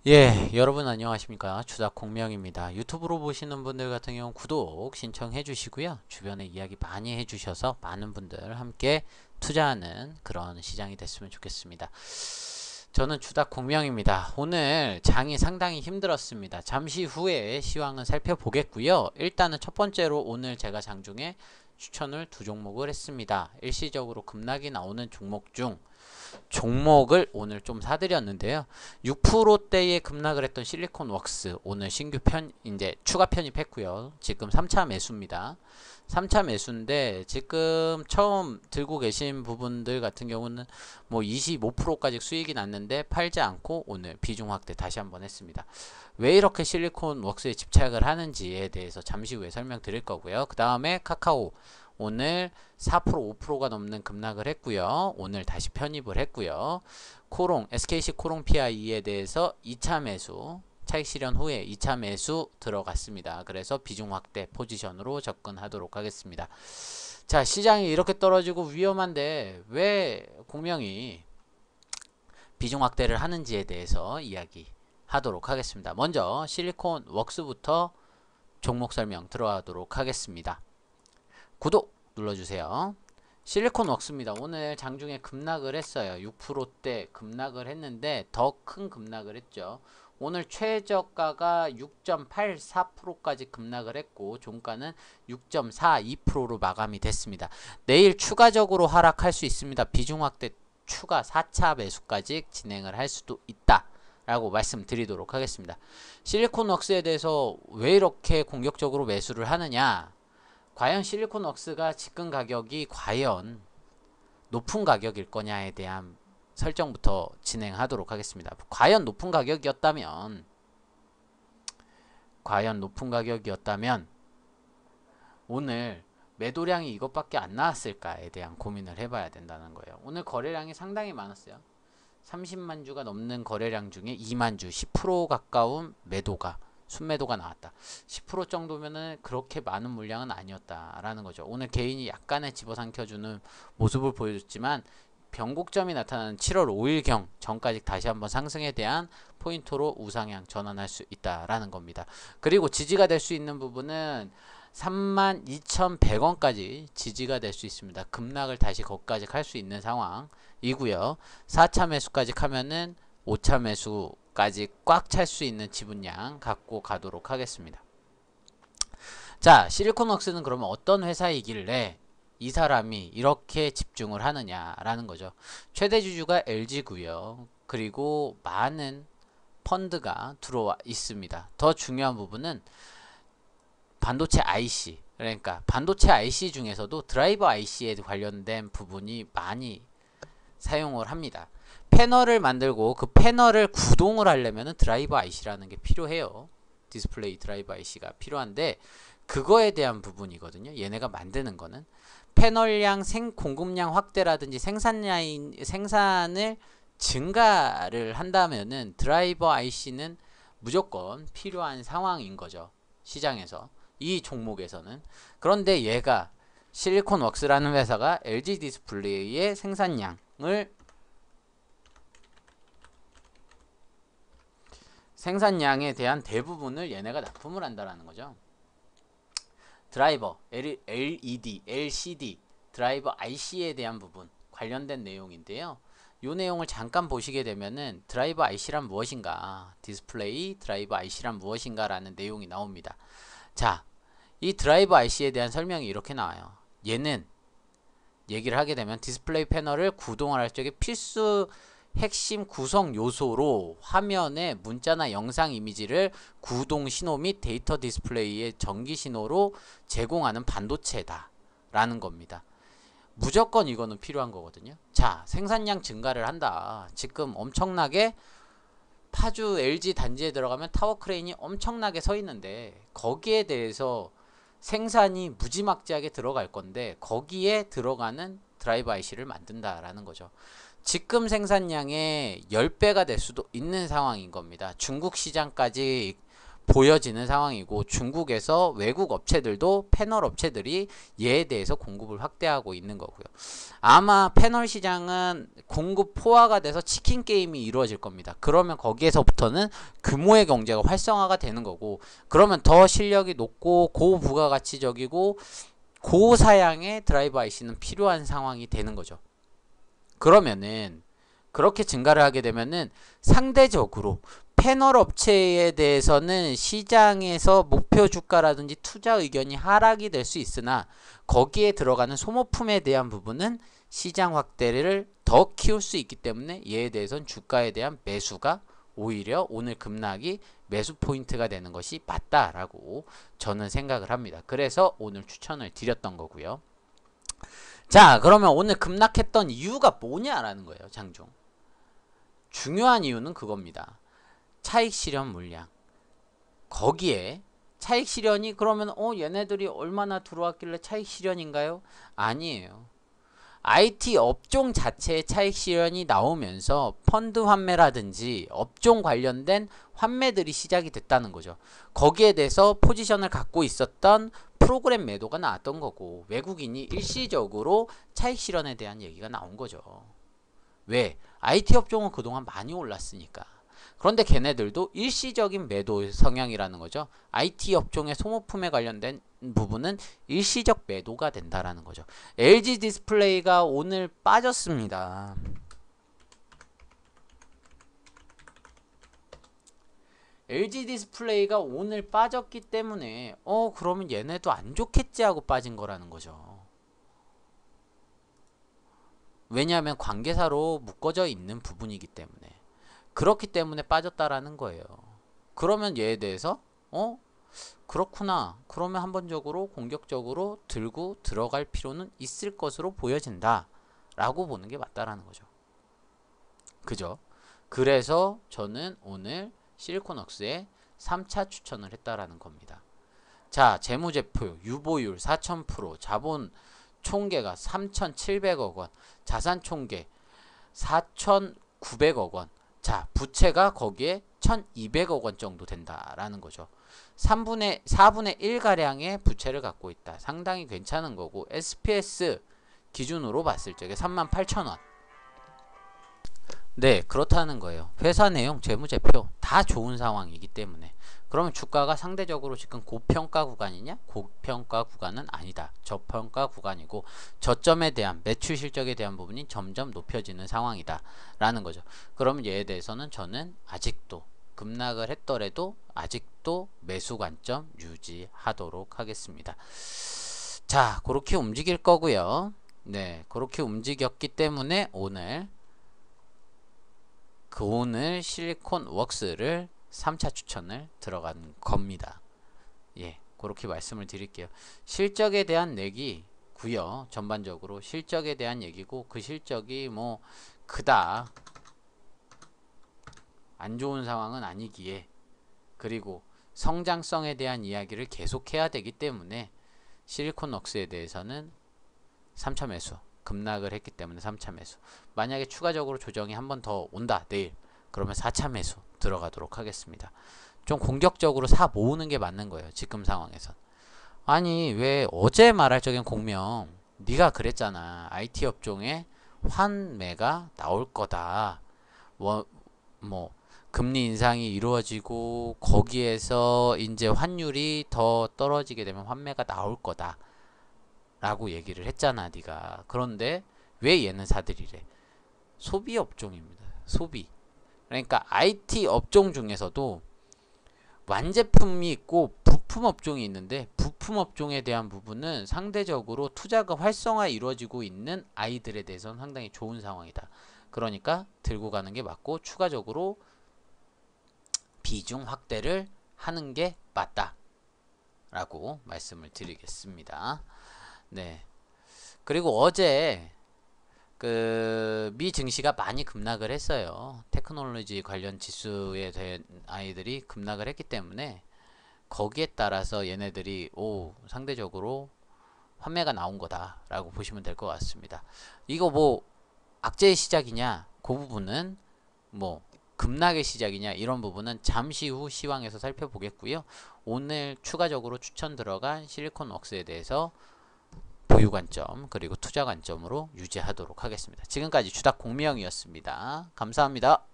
예, 여러분 안녕하십니까. 주작 공명입니다. 유튜브로 보시는 분들 같은 경우 구독 신청해 주시고요. 주변에 이야기 많이 해 주셔서 많은 분들 함께 투자하는 그런 시장이 됐으면 좋겠습니다. 저는 주작 공명입니다. 오늘 장이 상당히 힘들었습니다. 잠시 후에 시황은 살펴보겠고요. 일단은 첫 번째로 오늘 제가 장중에 추천을 두 종목을 했습니다. 일시적으로 급락이 나오는 종목 중 종목을 오늘 좀 사드렸는데요. 6%대에 급락을 했던 실리콘웍스 오늘 신규 이제 추가 편입했고요. 지금 3차 매수입니다. 3차 매수인데 지금 처음 들고 계신 부분들 같은 경우는 뭐 25%까지 수익이 났는데 팔지 않고 오늘 비중 확대 다시 한번 했습니다. 왜 이렇게 실리콘웍스에 집착을 하는지에 대해서 잠시 후에 설명드릴 거고요. 그 다음에 카카오 오늘 4% 5%가 넘는 급락을 했고요. 오늘 다시 편입을 했고요. 코롱 SKC 코롱 PI에 대해서 2차 매수 차익 실현 후에 2차 매수 들어갔습니다. 그래서 비중 확대 포지션으로 접근하도록 하겠습니다. 자, 시장이 이렇게 떨어지고 위험한데 왜 공명이 비중 확대를 하는지에 대해서 이야기하도록 하겠습니다. 먼저 실리콘 웍스부터 종목 설명 들어가도록 하겠습니다. 구독 눌러주세요. 실리콘 웍스입니다. 오늘 장중에 급락을 했어요. 6%대 급락을 했는데 더 큰 급락을 했죠. 오늘 최저가가 6.84%까지 급락을 했고 종가는 6.42%로 마감이 됐습니다. 내일 추가적으로 하락할 수 있습니다. 비중 확대 추가 4차 매수까지 진행을 할 수도 있다 라고 말씀드리도록 하겠습니다. 실리콘 웍스에 대해서 왜 이렇게 공격적으로 매수를 하느냐, 과연 실리콘웍스가 지금 가격이 과연 높은 가격일 거냐에 대한 설정부터 진행하도록 하겠습니다. 과연 높은 가격이었다면 오늘 매도량이 이것밖에 안 나왔을까에 대한 고민을 해봐야 된다는 거예요. 오늘 거래량이 상당히 많았어요. 30만 주가 넘는 거래량 중에 2만 주 10% 가까운 매도가 순매도가 나왔다. 10% 정도면은 그렇게 많은 물량은 아니었다라는 거죠. 오늘 개인이 약간의 집어삼켜주는 모습을 보여줬지만 변곡점이 나타나는 7월 5일경 전까지 다시 한번 상승에 대한 포인트로 우상향 전환할 수 있다라는 겁니다. 그리고 지지가 될 수 있는 부분은 32,100원까지 지지가 될 수 있습니다. 급락을 다시 거기까지 갈 수 있는 상황이고요. 4차 매수까지 하면은 5차 매수까지 꽉 찰 수 있는 지분량 갖고 가도록 하겠습니다. 자, 실리콘웍스는 그러면 어떤 회사이길래 이 사람이 이렇게 집중을 하느냐라는 거죠. 최대 주주가 LG고요. 그리고 많은 펀드가 들어와 있습니다. 더 중요한 부분은 반도체 IC, 그러니까 반도체 IC 중에서도 드라이버 IC에 관련된 부분이 많이 사용을 합니다. 패널을 만들고 그 패널을 구동을 하려면 드라이버 IC라는 게 필요해요. 디스플레이 드라이버 IC가 필요한데 그거에 대한 부분이거든요. 얘네가 만드는 거는 패널량 공급량 확대라든지 생산을 증가를 한다면은 드라이버 IC는 무조건 필요한 상황인 거죠. 시장에서 이 종목에서는. 그런데 얘가 실리콘웍스라는 회사가 LG 디스플레이의 생산량에 대한 대부분을 얘네가 납품을 한다라는 거죠. 드라이버, LED, LCD, 드라이버 IC에 대한 부분 관련된 내용인데요. 이 내용을 잠깐 보시게 되면은 드라이버 IC란 무엇인가, 디스플레이 드라이버 IC란 무엇인가 라는 내용이 나옵니다. 자, 이 드라이버 IC에 대한 설명이 이렇게 나와요. 얘는 얘기를 하게 되면 디스플레이 패널을 구동을 할 적에 필수 핵심 구성 요소로 화면에 문자나 영상 이미지를 구동 신호 및 데이터 디스플레이의 전기 신호로 제공하는 반도체다 라는 겁니다. 무조건 이거는 필요한 거거든요. 자, 생산량 증가를 한다. 지금 엄청나게 파주 LG 단지에 들어가면 타워 크레인이 엄청나게 서 있는데 거기에 대해서 생산이 무지막지하게 들어갈 건데 거기에 들어가는 드라이버 IC를 만든다라는 거죠. 지금 생산량의 10배가 될 수도 있는 상황인 겁니다. 중국 시장까지 보여지는 상황이고, 중국에서 외국 업체들도 패널 업체들이 얘에 대해서 공급을 확대하고 있는 거고요. 아마 패널 시장은 공급 포화가 돼서 치킨 게임이 이루어질 겁니다. 그러면 거기에서부터는 규모의 경제가 활성화가 되는 거고, 그러면 더 실력이 높고 고부가가치적이고 고사양의 드라이브 IC는 필요한 상황이 되는 거죠. 그러면은 그렇게 증가를 하게 되면은 상대적으로 패널 업체에 대해서는 시장에서 목표 주가라든지 투자 의견이 하락이 될 수 있으나, 거기에 들어가는 소모품에 대한 부분은 시장 확대를 더 키울 수 있기 때문에 얘에 대해서는 주가에 대한 매수가 오히려 오늘 급락이 매수 포인트가 되는 것이 맞다라고 저는 생각을 합니다. 그래서 오늘 추천을 드렸던 거고요. 자, 그러면 오늘 급락했던 이유가 뭐냐라는 거예요. 장중 중요한 이유는 그겁니다. 차익 실현 물량. 거기에 차익 실현이 그러면 얘네들이 얼마나 들어왔길래 차익 실현인가요? 아니에요. IT 업종 자체의 차익 실현이 나오면서 펀드 환매라든지 업종 관련된 환매들이 시작이 됐다는 거죠. 거기에 대해서 포지션을 갖고 있었던 프로그램 매도가 나왔던 거고, 외국인이 일시적으로 차익 실현에 대한 얘기가 나온 거죠. 왜? IT 업종은 그동안 많이 올랐으니까. 그런데 걔네들도 일시적인 매도 성향이라는 거죠. IT 업종의 소모품에 관련된 부분은 일시적 매도가 된다라는 거죠. LG 디스플레이가 오늘 빠졌습니다. LG 디스플레이가 오늘 빠졌기 때문에 그러면 얘네도 안 좋겠지 하고 빠진 거라는 거죠. 왜냐하면 관계사로 묶어져 있는 부분이기 때문에. 그렇기 때문에 빠졌다라는 거예요. 그러면 얘에 대해서 그렇구나. 그러면 한번적으로 공격적으로 들고 들어갈 필요는 있을 것으로 보여진다 라고 보는 게 맞다라는 거죠. 그죠? 그래서 저는 오늘 실리콘웍스에 3차 추천을 했다라는 겁니다. 자, 재무제표, 유보율 4000%, 자본 총계가 3,700억 원, 자산 총계 4,900억 원, 자, 부채가 거기에 1,200억 원 정도 된다라는 거죠. 4분의 1가량의 부채를 갖고 있다. 상당히 괜찮은 거고, SPS 기준으로 봤을 적에 38,000원. 네, 그렇다는 거예요. 회사 내용, 재무제표 다 좋은 상황이기 때문에. 그러면 주가가 상대적으로 지금 고평가 구간이냐? 고평가 구간은 아니다. 저평가 구간이고, 저점에 대한 매출 실적에 대한 부분이 점점 높여지는 상황이다 라는 거죠. 그러면 얘에 대해서는 저는 아직도 급락을 했더라도 아직도 매수 관점 유지하도록 하겠습니다. 자, 그렇게 움직일 거고요. 네, 그렇게 움직였기 때문에 오늘 실리콘웍스를 3차 추천을 들어간 겁니다. 예, 그렇게 말씀을 드릴게요. 실적에 대한 얘기고요. 전반적으로 실적에 대한 얘기고, 그 실적이 뭐 그다 안 좋은 상황은 아니기에, 그리고 성장성에 대한 이야기를 계속해야 되기 때문에 실리콘웍스에 대해서는 3차 매수, 급락을 했기 때문에 3차 매수. 만약에 추가적으로 조정이 한 번 더 온다 내일, 그러면 4차 매수 들어가도록 하겠습니다. 좀 공격적으로 사 모으는 게 맞는 거예요. 지금 상황에선. 아니, 왜 어제 말할 적엔 공명 네가 그랬잖아. IT 업종에 환매가 나올 거다. 뭐 금리 인상이 이루어지고 거기에서 이제 환율이 더 떨어지게 되면 환매가 나올 거다 라고 얘기를 했잖아, 네가. 그런데 왜 얘는 사들이래? 소비 업종입니다. 소비. 그러니까 IT 업종 중에서도 완제품이 있고 부품 업종이 있는데, 부품 업종에 대한 부분은 상대적으로 투자가 활성화 이루어지고 있는 아이들에 대해서는 상당히 좋은 상황이다. 그러니까 들고 가는 게 맞고, 추가적으로 비중 확대를 하는 게 맞다 라고 말씀을 드리겠습니다. 네. 그리고 어제 미 증시가 많이 급락을 했어요. 테크놀로지 관련 지수에 대한 아이들이 급락을 했기 때문에 거기에 따라서 얘네들이 상대적으로 환매가 나온 거다 라고 보시면 될 것 같습니다. 이거 뭐 악재의 시작이냐? 그 부분은 뭐 급락의 시작이냐 이런 부분은 잠시 후 시황에서 살펴보겠고요. 오늘 추가적으로 추천 들어간 실리콘웍스에 대해서 보유 관점 그리고 투자 관점으로 유지하도록 하겠습니다. 지금까지 주닥 공명이었습니다. 감사합니다.